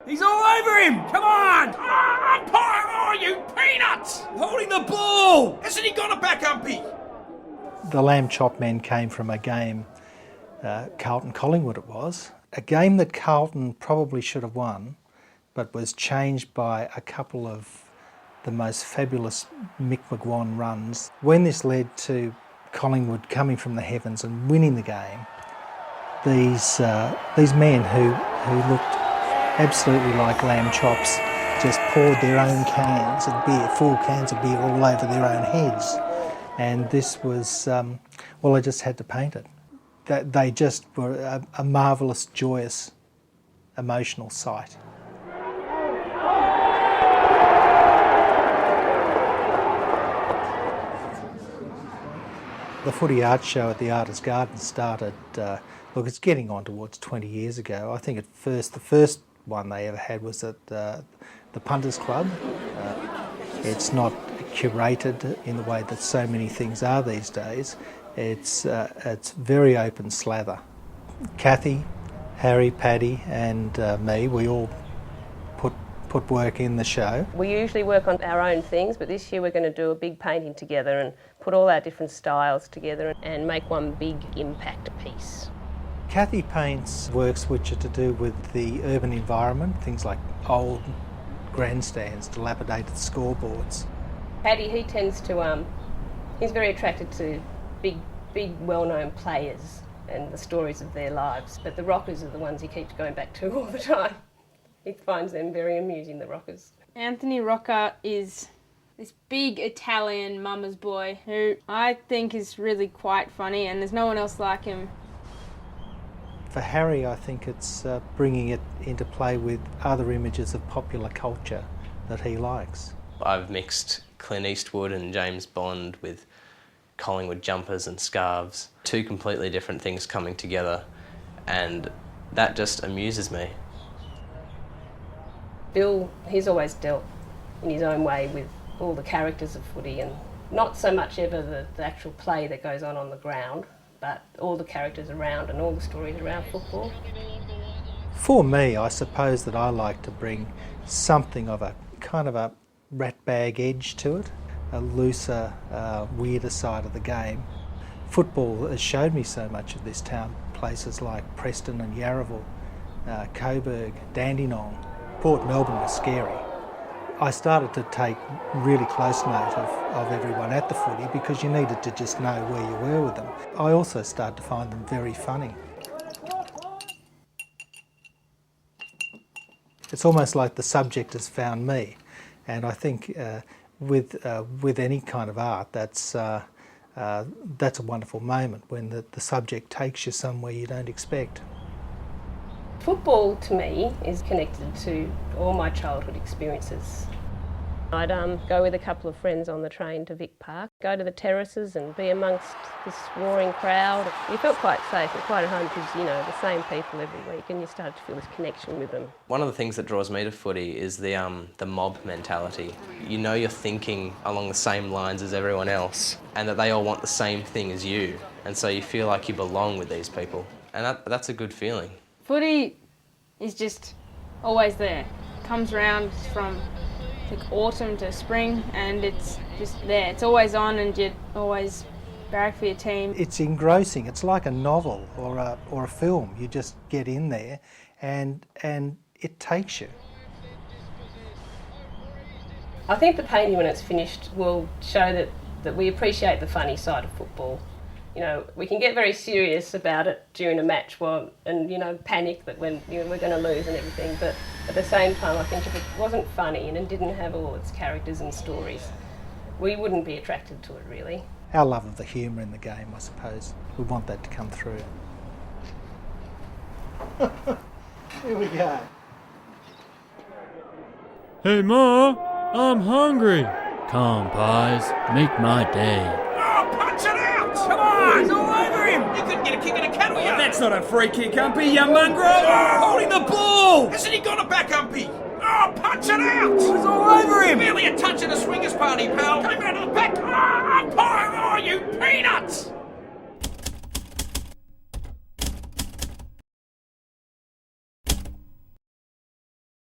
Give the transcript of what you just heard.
He's all over him! Come on! Umpire, you peanuts! Holding the ball! Hasn't he got a back umpy? The lamb chop men came from a game, Carlton-Collingwood it was, a game that Carlton probably should have won, but was changed by a couple of the most fabulous Mick McGuan runs. When this led to Collingwood coming from the heavens and winning the game, these men who looked absolutely like lamb chops just poured their own cans of beer, full cans of beer all over their own heads. And this was, well, I just had to paint it. They just were a marvellous, joyous, emotional sight. The Footy Art Show at the Artist Garden started, look, it's getting on towards 20 years ago. I think the first one they ever had was at the Punters Club. It's not curated in the way that so many things are these days. It's very open slather. Kathy, Harry, Paddy and me, we all put work in the show. We usually work on our own things, but this year we're going to do a big painting together and put all our different styles together and make one big impact piece. Kathy paints works which are to do with the urban environment, things like old grandstands, dilapidated scoreboards. Paddy, he tends to, he's very attracted to big well-known players and the stories of their lives, but the rockers are the ones he keeps going back to all the time. He finds them very amusing, the rockers. Anthony Rocca is this big Italian mama's boy who I think is really quite funny, and there's no one else like him. For Harry, I think it's bringing it into play with other images of popular culture that he likes. I've mixed Clint Eastwood and James Bond with Collingwood jumpers and scarves. Two completely different things coming together, and that just amuses me. Bill, he's always dealt in his own way with all the characters of footy, and not so much ever the actual play that goes on the ground, but all the characters around and all the stories around football. For me, I suppose that I like to bring something of a kind of a ratbag edge to it, a looser, weirder side of the game. Football has showed me so much of this town, places like Preston and Yarraville, Coburg, Dandenong. Port Melbourne was scary. I started to take really close note of everyone at the footy because you needed to just know where you were with them. I also started to find them very funny. It's almost like the subject has found me, and I think with any kind of art, that's a wonderful moment when the subject takes you somewhere you don't expect. Football, to me, is connected to all my childhood experiences. I'd go with a couple of friends on the train to Vic Park, go to the terraces and be amongst this roaring crowd. You felt quite safe and quite at home because, you know, the same people every week, and you started to feel this connection with them. One of the things that draws me to footy is the mob mentality. You know you're thinking along the same lines as everyone else, and that they all want the same thing as you, and so you feel like you belong with these people, and that's a good feeling. Footy is just always there. It comes around from like autumn to spring, and it's just there. It's always on, and you always barrack for your team. It's engrossing. It's like a novel or a film. You just get in there, and it takes you. I think the painting, when it's finished, will show that we appreciate the funny side of football. You know, we can get very serious about it during a match and, you know, panic that when we're going to lose and everything, but at the same time I think if it wasn't funny and it didn't have all its characters and stories, we wouldn't be attracted to it really. Our love of the humour in the game, I suppose. We want that to come through. Here we go. Hey Ma, I'm hungry. Come pies, make my day. Punch it out! Come on! He's all over him! You couldn't get a kick in a cattle yard! That's not a free kick, umpy, you mongrel! Holding the ball! Hasn't he got a back, umpy? Punch it out! He's all over him! Merely a touch at a swingers party, pal! Came out of the back! Umpire, you peanuts!